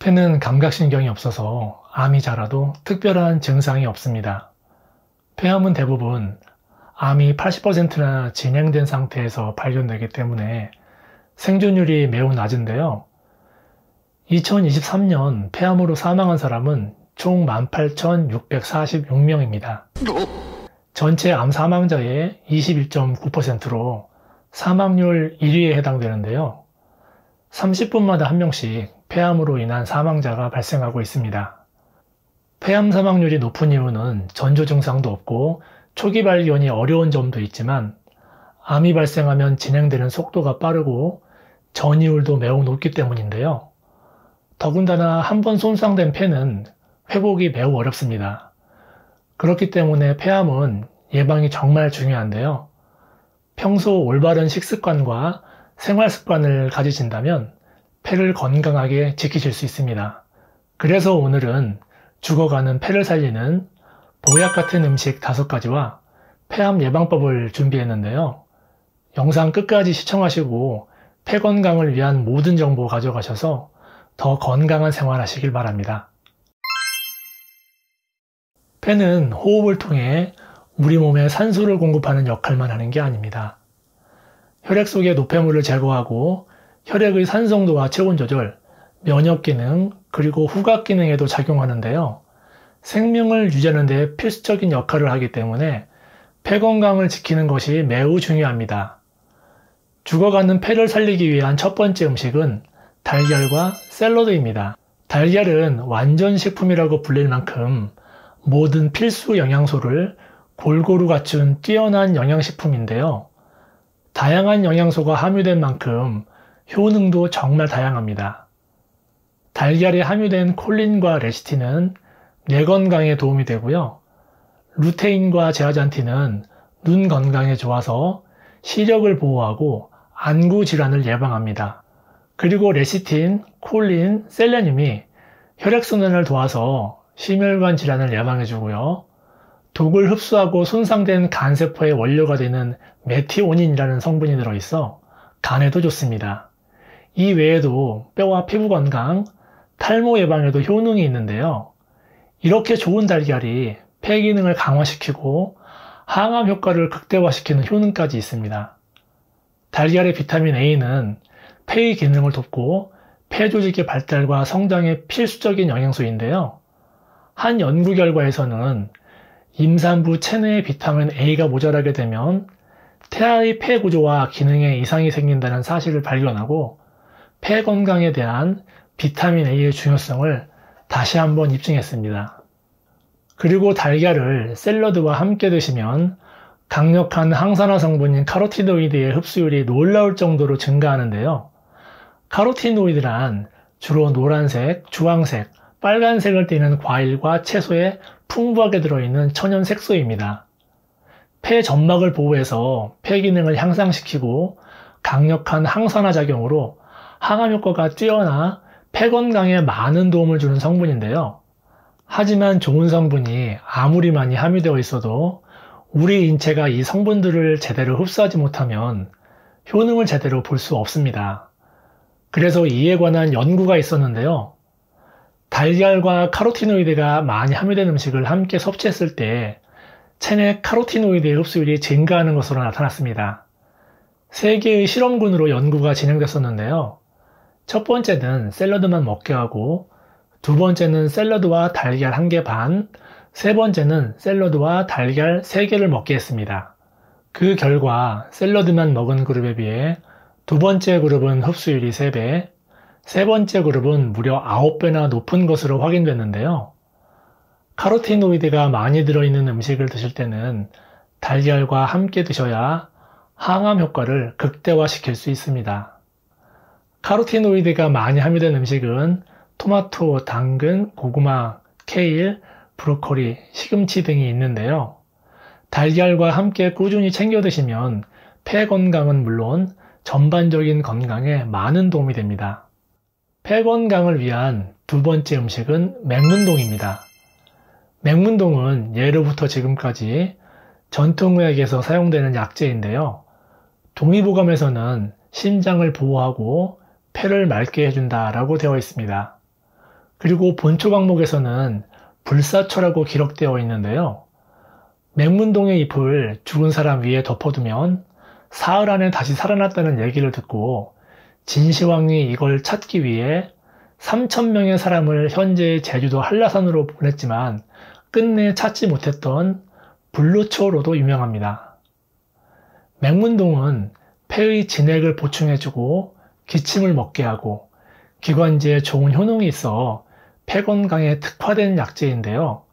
폐는 감각신경이 없어서 암이 자라도 특별한 증상이 없습니다. 폐암은 대부분 암이 80%나 진행된 상태에서 발견되기 때문에 생존율이 매우 낮은데요. 2023년 폐암으로 사망한 사람은 총 18,646명입니다. 전체 암 사망자의 21.9%로 사망률 1위에 해당되는데요. 30분마다 한 명씩 폐암으로 인한 사망자가 발생하고 있습니다. 폐암 사망률이 높은 이유는 전조 증상도 없고 초기 발견이 어려운 점도 있지만 암이 발생하면 진행되는 속도가 빠르고 전이율도 매우 높기 때문인데요. 더군다나 한번 손상된 폐는 회복이 매우 어렵습니다. 그렇기 때문에 폐암은 예방이 정말 중요한데요. 평소 올바른 식습관과 생활습관을 가지신다면 폐를 건강하게 지키실 수 있습니다. 그래서 오늘은 죽어가는 폐를 살리는 보약 같은 음식 5가지와 폐암 예방법을 준비했는데요. 영상 끝까지 시청하시고 폐 건강을 위한 모든 정보 가져가셔서 더 건강한 생활 하시길 바랍니다. 폐는 호흡을 통해 우리 몸에 산소를 공급하는 역할만 하는 게 아닙니다. 혈액 속의 노폐물을 제거하고 혈액의 산성도와 체온 조절, 면역 기능, 그리고 후각 기능에도 작용하는데요. 생명을 유지하는 데 필수적인 역할을 하기 때문에 폐 건강을 지키는 것이 매우 중요합니다. 죽어가는 폐를 살리기 위한 첫 번째 음식은 달걀과 샐러드입니다. 달걀은 완전 식품이라고 불릴 만큼 모든 필수 영양소를 골고루 갖춘 뛰어난 영양식품인데요. 다양한 영양소가 함유된 만큼 효능도 정말 다양합니다. 달걀에 함유된 콜린과 레시틴은 뇌 건강에 도움이 되고요. 루테인과 제아잔틴은 눈 건강에 좋아서 시력을 보호하고 안구 질환을 예방합니다. 그리고 레시틴, 콜린, 셀레늄이 혈액순환을 도와서 심혈관 질환을 예방해주고요. 독을 흡수하고 손상된 간세포의 원료가 되는 메티오닌이라는 성분이 들어있어 간에도 좋습니다. 이 외에도 뼈와 피부 건강, 탈모 예방에도 효능이 있는데요. 이렇게 좋은 달걀이 폐 기능을 강화시키고 항암 효과를 극대화시키는 효능까지 있습니다. 달걀의 비타민 A는 폐의 기능을 돕고 폐 조직의 발달과 성장에 필수적인 영양소인데요. 한 연구 결과에서는 임산부 체내의 비타민 A가 모자라게 되면 태아의 폐 구조와 기능에 이상이 생긴다는 사실을 발견하고 폐 건강에 대한 비타민 A의 중요성을 다시 한번 입증했습니다. 그리고 달걀을 샐러드와 함께 드시면 강력한 항산화 성분인 카로티노이드의 흡수율이 놀라울 정도로 증가하는데요. 카로티노이드란 주로 노란색, 주황색, 빨간색을 띠는 과일과 채소에 풍부하게 들어있는 천연 색소입니다. 폐 점막을 보호해서 폐 기능을 향상시키고 강력한 항산화 작용으로 항암 효과가 뛰어나 폐 건강에 많은 도움을 주는 성분인데요. 하지만 좋은 성분이 아무리 많이 함유되어 있어도 우리 인체가 이 성분들을 제대로 흡수하지 못하면 효능을 제대로 볼 수 없습니다. 그래서 이에 관한 연구가 있었는데요. 달걀과 카로티노이드가 많이 함유된 음식을 함께 섭취했을 때 체내 카로티노이드의 흡수율이 증가하는 것으로 나타났습니다. 3개의 실험군으로 연구가 진행됐었는데요. 첫 번째는 샐러드만 먹게 하고, 두 번째는 샐러드와 달걀 1개 반, 세 번째는 샐러드와 달걀 3개를 먹게 했습니다. 그 결과 샐러드만 먹은 그룹에 비해 두 번째 그룹은 흡수율이 3배, 세 번째 그룹은 무려 9배나 높은 것으로 확인됐는데요. 카로티노이드가 많이 들어있는 음식을 드실 때는 달걀과 함께 드셔야 항암 효과를 극대화시킬 수 있습니다. 카로티노이드가 많이 함유된 음식은 토마토, 당근, 고구마, 케일, 브로콜리, 시금치 등이 있는데요. 달걀과 함께 꾸준히 챙겨 드시면 폐 건강은 물론 전반적인 건강에 많은 도움이 됩니다. 폐 건강을 위한 두 번째 음식은 맹문동입니다. 맹문동은 예로부터 지금까지 전통의학에서 사용되는 약재인데요. 동의보감에서는 심장을 보호하고 폐를 맑게 해준다라고 되어 있습니다. 그리고 본초 강목에서는 불사초라고 기록되어 있는데요. 맹문동의 잎을 죽은 사람 위에 덮어두면 사흘 안에 다시 살아났다는 얘기를 듣고 진시황이 이걸 찾기 위해 3,000명의 사람을 현재의 제주도 한라산으로 보냈지만 끝내 찾지 못했던 불로초로도 유명합니다. 맹문동은 폐의 진액을 보충해주고 기침을 먹게 하고 기관지에 좋은 효능이 있어 폐건강에 특화된 약재인데요.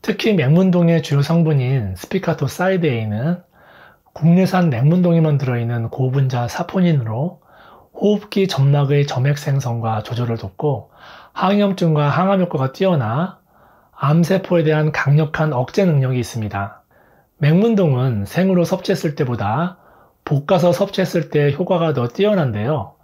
특히 맹문동의 주요 성분인 스피카토사이드에는 국내산 맹문동에만 들어있는 고분자 사포닌으로 호흡기 점막의 점액 생성과 조절을 돕고 항염증과 항암 효과가 뛰어나 암세포에 대한 강력한 억제 능력이 있습니다. 맹문동은 생으로 섭취했을 때보다 볶아서 섭취했을 때 효과가 더 뛰어난데요.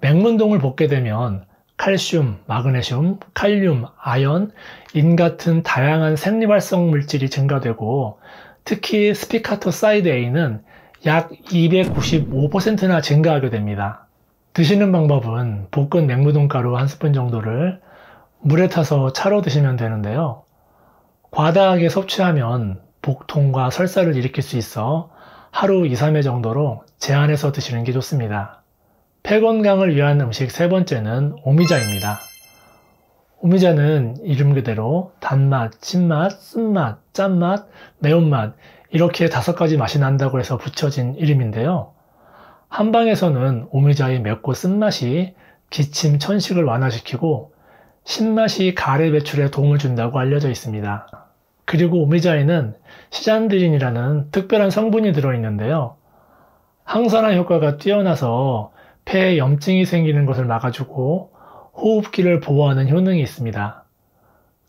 맹문동을 볶게 되면 칼슘, 마그네슘, 칼륨, 아연, 인 같은 다양한 생리활성 물질이 증가되고 특히 스피카토사이드 A는 약 295%나 증가하게 됩니다. 드시는 방법은 볶은 맹문동 가루 1스푼 정도를 물에 타서 차로 드시면 되는데요. 과다하게 섭취하면 복통과 설사를 일으킬 수 있어 하루 2, 3회 정도로 제한해서 드시는 게 좋습니다. 폐 건강을 위한 음식 세 번째는 오미자입니다. 오미자는 이름 그대로 단맛, 신맛, 쓴맛, 짠맛, 매운맛 이렇게 5가지 맛이 난다고 해서 붙여진 이름인데요. 한방에서는 오미자의 맵고 쓴맛이 기침, 천식을 완화시키고 신맛이 가래 배출에 도움을 준다고 알려져 있습니다. 그리고 오미자에는 시잔드린이라는 특별한 성분이 들어있는데요. 항산화 효과가 뛰어나서 폐에 염증이 생기는 것을 막아주고 호흡기를 보호하는 효능이 있습니다.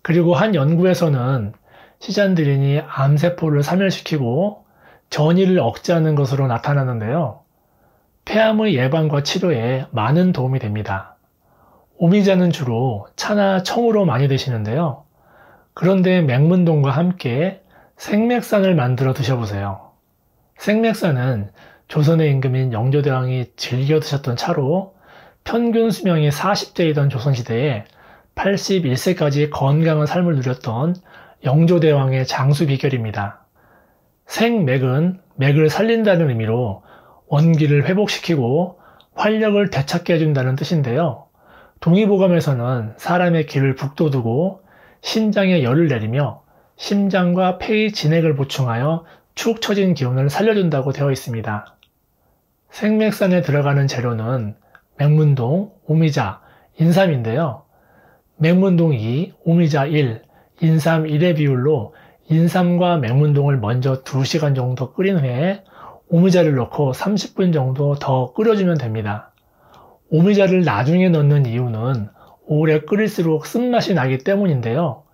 그리고 한 연구에서는 시잔드린이 암세포를 사멸시키고 전이를 억제하는 것으로 나타나는데요. 폐암의 예방과 치료에 많은 도움이 됩니다. 오미자는 주로 차나 청으로 많이 드시는데요. 그런데 맹문동과 함께 생맥산을 만들어 드셔보세요. 생맥산은 조선의 임금인 영조대왕이 즐겨 드셨던 차로 평균 수명이 40세이던 조선시대에 81세까지 건강한 삶을 누렸던 영조대왕의 장수 비결입니다. 생맥은 맥을 살린다는 의미로 원기를 회복시키고 활력을 되찾게 해준다는 뜻인데요. 동의보감에서는 사람의 기를 북돋우고 신장에 열을 내리며 심장과 폐의 진액을 보충하여 축 처진 기운을 살려준다고 되어 있습니다. 생맥산에 들어가는 재료는 맹문동, 오미자, 인삼인데요. 맹문동 2, 오미자 1, 인삼 1의 비율로 인삼과 맹문동을 먼저 2시간 정도 끓인 후에 오미자를 넣고 30분 정도 더 끓여주면 됩니다. 오미자를 나중에 넣는 이유는 오래 끓일수록 쓴맛이 나기 때문인데요.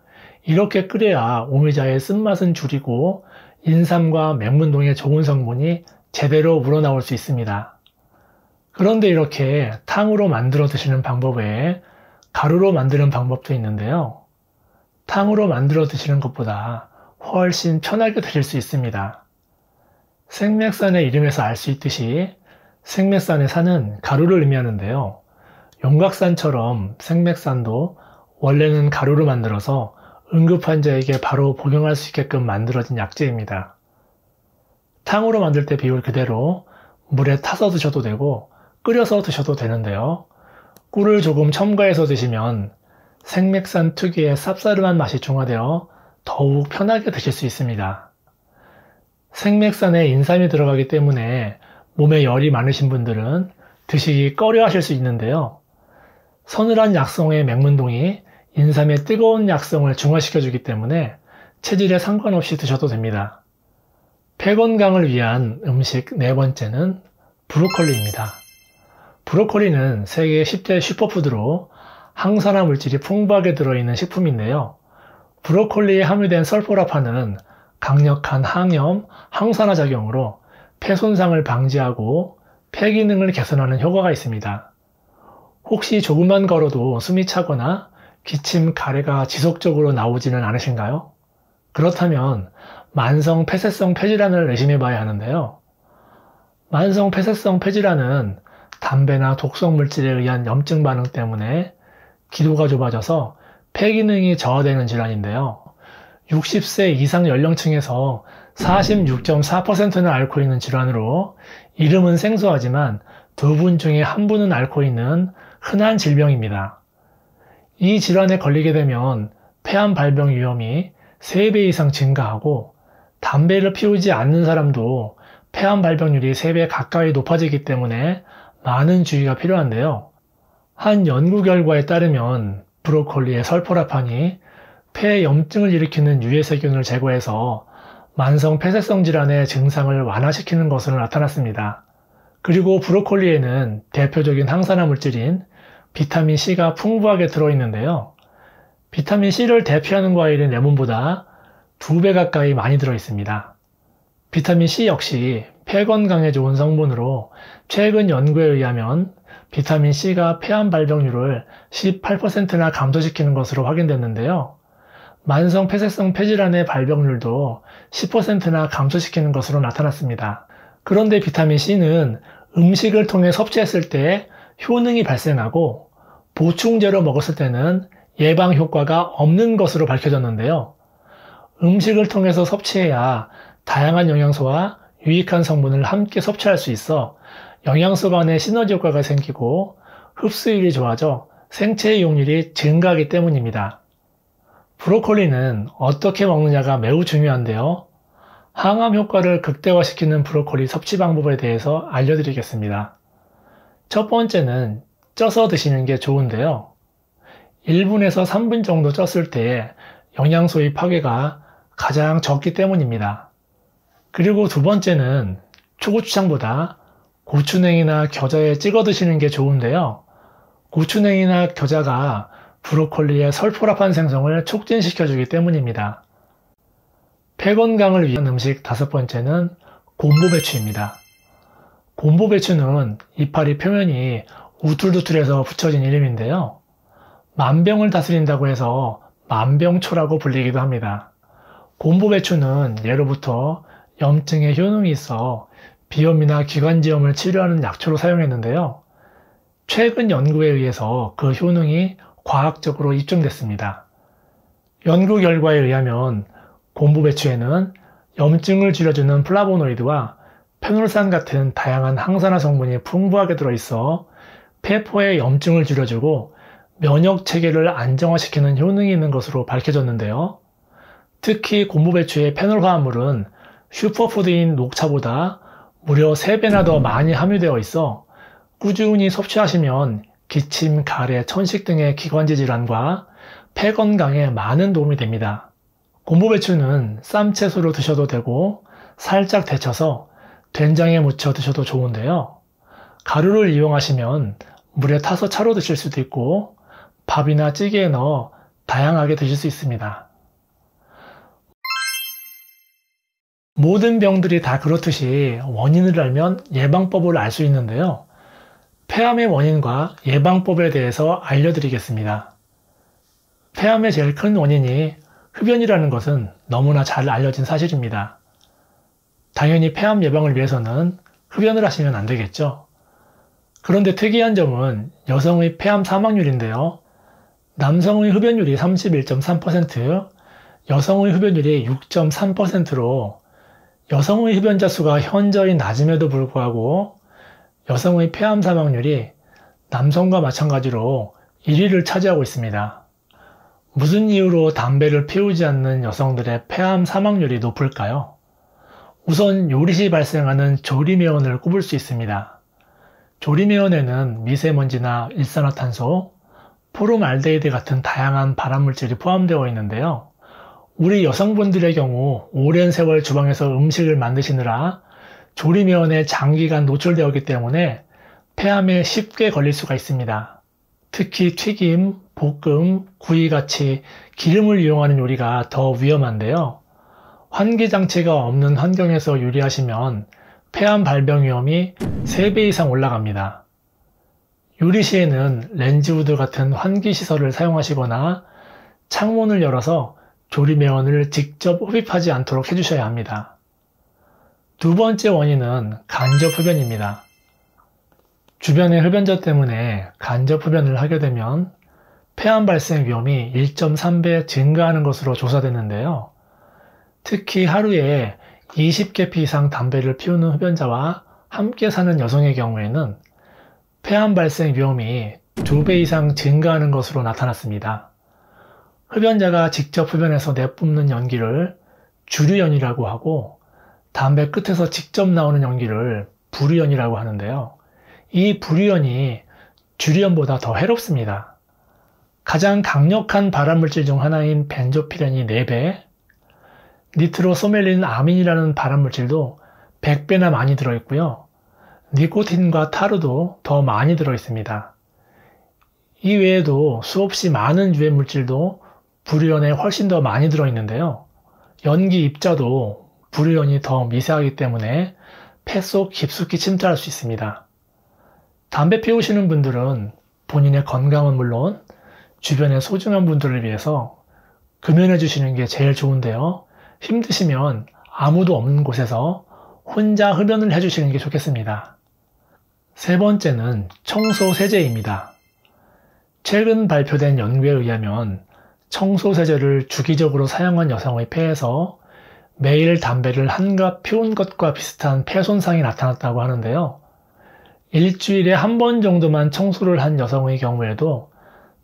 이렇게 끓여야 오미자의 쓴맛은 줄이고 인삼과 맹문동의 좋은 성분이 제대로 우러나올 수 있습니다. 그런데 이렇게 탕으로 만들어 드시는 방법 외에 가루로 만드는 방법도 있는데요. 탕으로 만들어 드시는 것보다 훨씬 편하게 드실 수 있습니다. 생맥산의 이름에서 알 수 있듯이 생맥산의 산은 가루를 의미하는데요. 용각산처럼 생맥산도 원래는 가루로 만들어서 응급환자에게 바로 복용할 수 있게끔 만들어진 약재입니다. 탕으로 만들 때 비율 그대로 물에 타서 드셔도 되고 끓여서 드셔도 되는데요. 꿀을 조금 첨가해서 드시면 생맥산 특유의 쌉싸름한 맛이 중화되어 더욱 편하게 드실 수 있습니다. 생맥산에 인삼이 들어가기 때문에 몸에 열이 많으신 분들은 드시기 꺼려 하실 수 있는데요. 서늘한 약성의 맹문동이 인삼의 뜨거운 약성을 중화시켜주기 때문에 체질에 상관없이 드셔도 됩니다. 폐 건강을 위한 음식 네 번째는 브로콜리입니다. 브로콜리는 세계 10대 슈퍼푸드로 항산화 물질이 풍부하게 들어있는 식품인데요. 브로콜리에 함유된 설포라판은 강력한 항염, 항산화 작용으로 폐 손상을 방지하고 폐 기능을 개선하는 효과가 있습니다. 혹시 조금만 걸어도 숨이 차거나 기침, 가래가 지속적으로 나오지는 않으신가요? 그렇다면 만성 폐쇄성 폐질환을 의심해 봐야 하는데요. 만성 폐쇄성 폐질환은 담배나 독성 물질에 의한 염증 반응 때문에 기도가 좁아져서 폐 기능이 저하되는 질환인데요. 60세 이상 연령층에서 46.4%는 앓고 있는 질환으로 이름은 생소하지만 2분 중에 1분은 앓고 있는 흔한 질병입니다. 이 질환에 걸리게 되면 폐암 발병 위험이 3배 이상 증가하고 담배를 피우지 않는 사람도 폐암 발병률이 3배 가까이 높아지기 때문에 많은 주의가 필요한데요. 한 연구 결과에 따르면 브로콜리의 설포라판이 폐에 염증을 일으키는 유해세균을 제거해서 만성 폐쇄성 질환의 증상을 완화시키는 것으로 나타났습니다. 그리고 브로콜리에는 대표적인 항산화 물질인 비타민C가 풍부하게 들어있는데요. 비타민C를 대표하는 과일인 레몬보다 2배 가까이 많이 들어있습니다. 비타민C 역시 폐 건강에 좋은 성분으로 최근 연구에 의하면 비타민C가 폐암 발병률을 18%나 감소시키는 것으로 확인됐는데요. 만성 폐쇄성 폐질환의 발병률도 10%나 감소시키는 것으로 나타났습니다. 그런데 비타민C는 음식을 통해 섭취했을 때 효능이 발생하고 보충제로 먹었을 때는 예방 효과가 없는 것으로 밝혀졌는데요. 음식을 통해서 섭취해야 다양한 영양소와 유익한 성분을 함께 섭취할 수 있어 영양소 간의 시너지 효과가 생기고 흡수율이 좋아져 생체 이용률이 증가하기 때문입니다. 브로콜리는 어떻게 먹느냐가 매우 중요한데요. 항암 효과를 극대화시키는 브로콜리 섭취 방법에 대해서 알려드리겠습니다. 첫 번째는 쪄서 드시는 게 좋은데요. 1분에서 3분 정도 쪘을 때 영양소의 파괴가 가장 적기 때문입니다. 그리고 두 번째는 초고추장보다 고추냉이나 겨자에 찍어 드시는 게 좋은데요. 고추냉이나 겨자가 브로콜리의 설포라판 생성을 촉진시켜주기 때문입니다. 폐 건강을 위한 음식 5번째는 곰보배추입니다. 곰보배추는 이파리 표면이 우툴두툴해서 붙여진 이름인데요. 만병을 다스린다고 해서 만병초라고 불리기도 합니다. 곰보배추는 예로부터 염증에 효능이 있어 비염이나 기관지염을 치료하는 약초로 사용했는데요. 최근 연구에 의해서 그 효능이 과학적으로 입증됐습니다. 연구 결과에 의하면 곰보배추에는 염증을 줄여주는 플라보노이드와 페놀산 같은 다양한 항산화 성분이 풍부하게 들어있어 폐포의 염증을 줄여주고 면역 체계를 안정화시키는 효능이 있는 것으로 밝혀졌는데요. 특히 곰보배추의 페놀 화합물은 슈퍼푸드인 녹차보다 무려 3배나 더 많이 함유되어 있어 꾸준히 섭취하시면 기침, 가래, 천식 등의 기관지 질환과 폐 건강에 많은 도움이 됩니다. 곰보배추는 쌈채소로 드셔도 되고 살짝 데쳐서 된장에 묻혀 드셔도 좋은데요. 가루를 이용하시면 물에 타서 차로 드실 수도 있고 밥이나 찌개에 넣어 다양하게 드실 수 있습니다. 모든 병들이 다 그렇듯이 원인을 알면 예방법을 알 수 있는데요. 폐암의 원인과 예방법에 대해서 알려드리겠습니다. 폐암의 제일 큰 원인이 흡연이라는 것은 너무나 잘 알려진 사실입니다. 당연히 폐암 예방을 위해서는 흡연을 하시면 안 되겠죠. 그런데 특이한 점은 여성의 폐암 사망률인데요. 남성의 흡연율이 31.3%, 여성의 흡연율이 6.3%로 여성의 흡연자 수가 현저히 낮음에도 불구하고 여성의 폐암 사망률이 남성과 마찬가지로 1위를 차지하고 있습니다. 무슨 이유로 담배를 피우지 않는 여성들의 폐암 사망률이 높을까요? 우선 요리 시 발생하는 조리매연을 꼽을 수 있습니다. 조리매연에는 미세먼지나 일산화탄소, 포름알데히드 같은 다양한 발암물질이 포함되어 있는데요. 우리 여성분들의 경우 오랜 세월 주방에서 음식을 만드시느라 조리매연에 장기간 노출되었기 때문에 폐암에 쉽게 걸릴 수가 있습니다. 특히 튀김, 볶음, 구이같이 기름을 이용하는 요리가 더 위험한데요. 환기장치가 없는 환경에서 요리하시면 폐암 발병 위험이 3배 이상 올라갑니다. 요리 시에는 렌즈우드 같은 환기시설을 사용하시거나 창문을 열어서 조리매연을 직접 흡입하지 않도록 해주셔야 합니다. 두 번째 원인은 간접 흡연입니다. 주변의 흡연자 때문에 간접 흡연을 하게 되면 폐암 발생 위험이 1.3배 증가하는 것으로 조사됐는데요. 특히 하루에 20개피 이상 담배를 피우는 흡연자와 함께 사는 여성의 경우에는 폐암 발생 위험이 2배 이상 증가하는 것으로 나타났습니다. 흡연자가 직접 흡연해서 내뿜는 연기를 주류연이라고 하고 담배 끝에서 직접 나오는 연기를 부류연이라고 하는데요. 이 부류연이 주류연보다 더 해롭습니다. 가장 강력한 발암물질 중 하나인 벤조피렌이 4배, 니트로소멜린 아민이라는 발암물질도 100배나 많이 들어있고요. 니코틴과 타르도 더 많이 들어있습니다. 이 외에도 수없이 많은 유해물질도 부류연에 훨씬 더 많이 들어있는데요. 연기 입자도 부류연이 더 미세하기 때문에 폐 속 깊숙이 침투할 수 있습니다. 담배 피우시는 분들은 본인의 건강은 물론 주변의 소중한 분들을 위해서 금연해 주시는 게 제일 좋은데요. 힘드시면 아무도 없는 곳에서 혼자 흡연을 해주시는 게 좋겠습니다. 세 번째는 청소세제입니다. 최근 발표된 연구에 의하면 청소세제를 주기적으로 사용한 여성의 폐에서 매일 담배를 한갑 피운 것과 비슷한 폐 손상이 나타났다고 하는데요. 일주일에 한 번 정도만 청소를 한 여성의 경우에도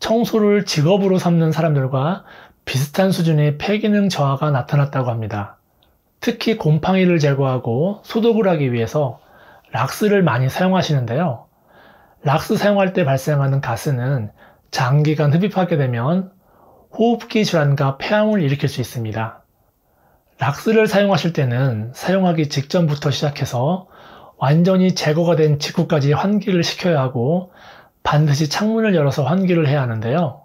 청소를 직업으로 삼는 사람들과 비슷한 수준의 폐기능 저하가 나타났다고 합니다. 특히 곰팡이를 제거하고 소독을 하기 위해서 락스를 많이 사용하시는데요. 락스 사용할 때 발생하는 가스는 장기간 흡입하게 되면 호흡기 질환과 폐암을 일으킬 수 있습니다. 락스를 사용하실 때는 사용하기 직전부터 시작해서 완전히 제거가 된 직후까지 환기를 시켜야 하고 반드시 창문을 열어서 환기를 해야 하는데요.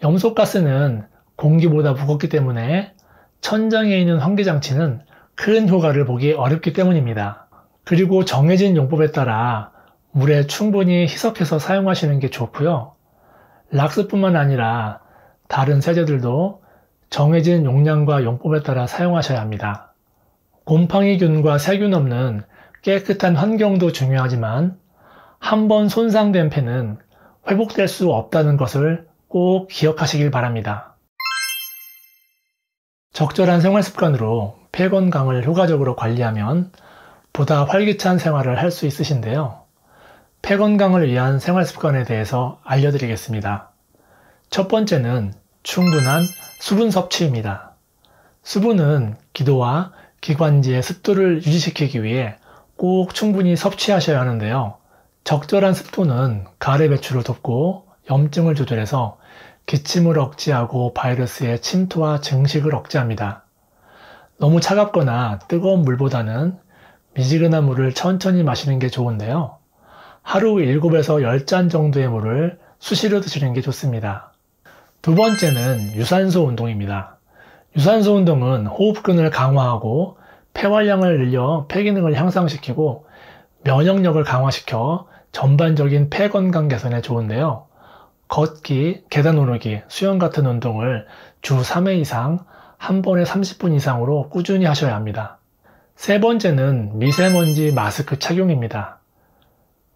염소가스는 공기보다 무겁기 때문에 천장에 있는 환기장치는 큰 효과를 보기 어렵기 때문입니다. 그리고 정해진 용법에 따라 물에 충분히 희석해서 사용하시는 게 좋고요. 락스뿐만 아니라 다른 세제들도 정해진 용량과 용법에 따라 사용하셔야 합니다. 곰팡이균과 세균 없는 깨끗한 환경도 중요하지만 한번 손상된 폐는 회복될 수 없다는 것을 꼭 기억하시길 바랍니다. 적절한 생활 습관으로 폐 건강을 효과적으로 관리하면 보다 활기찬 생활을 할 수 있으신데요. 폐 건강을 위한 생활 습관에 대해서 알려드리겠습니다. 첫 번째는 충분한 수분 섭취입니다. 수분은 기도와 기관지의 습도를 유지시키기 위해 꼭 충분히 섭취하셔야 하는데요. 적절한 습도는 가래 배출을 돕고 염증을 조절해서 기침을 억제하고 바이러스의 침투와 증식을 억제합니다. 너무 차갑거나 뜨거운 물보다는 미지근한 물을 천천히 마시는 게 좋은데요. 하루 7에서 10잔 정도의 물을 수시로 드시는 게 좋습니다. 두 번째는 유산소 운동입니다. 유산소 운동은 호흡근을 강화하고 폐활량을 늘려 폐기능을 향상시키고 면역력을 강화시켜 전반적인 폐 건강 개선에 좋은데요. 걷기, 계단 오르기, 수영 같은 운동을 주 3회 이상 한 번에 30분 이상으로 꾸준히 하셔야 합니다. 세 번째는 미세먼지 마스크 착용입니다.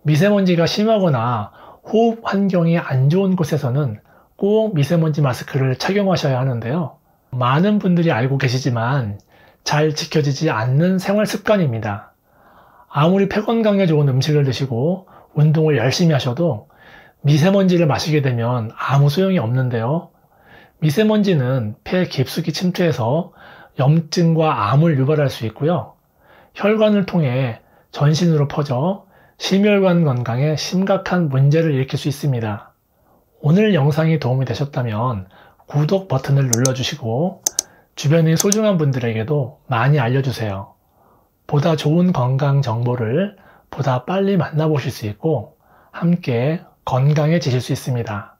미세먼지가 심하거나 호흡 환경이 안 좋은 곳에서는 꼭 미세먼지 마스크를 착용하셔야 하는데요. 많은 분들이 알고 계시지만 잘 지켜지지 않는 생활 습관입니다. 아무리 폐 건강에 좋은 음식을 드시고 운동을 열심히 하셔도 미세먼지를 마시게 되면 아무 소용이 없는데요. 미세먼지는 폐에 깊숙이 침투해서 염증과 암을 유발할 수 있고요. 혈관을 통해 전신으로 퍼져 심혈관 건강에 심각한 문제를 일으킬 수 있습니다. 오늘 영상이 도움이 되셨다면 구독 버튼을 눌러주시고 주변의 소중한 분들에게도 많이 알려주세요. 보다 좋은 건강 정보를 보다 빨리 만나보실 수 있고 함께 건강해지실 수 있습니다.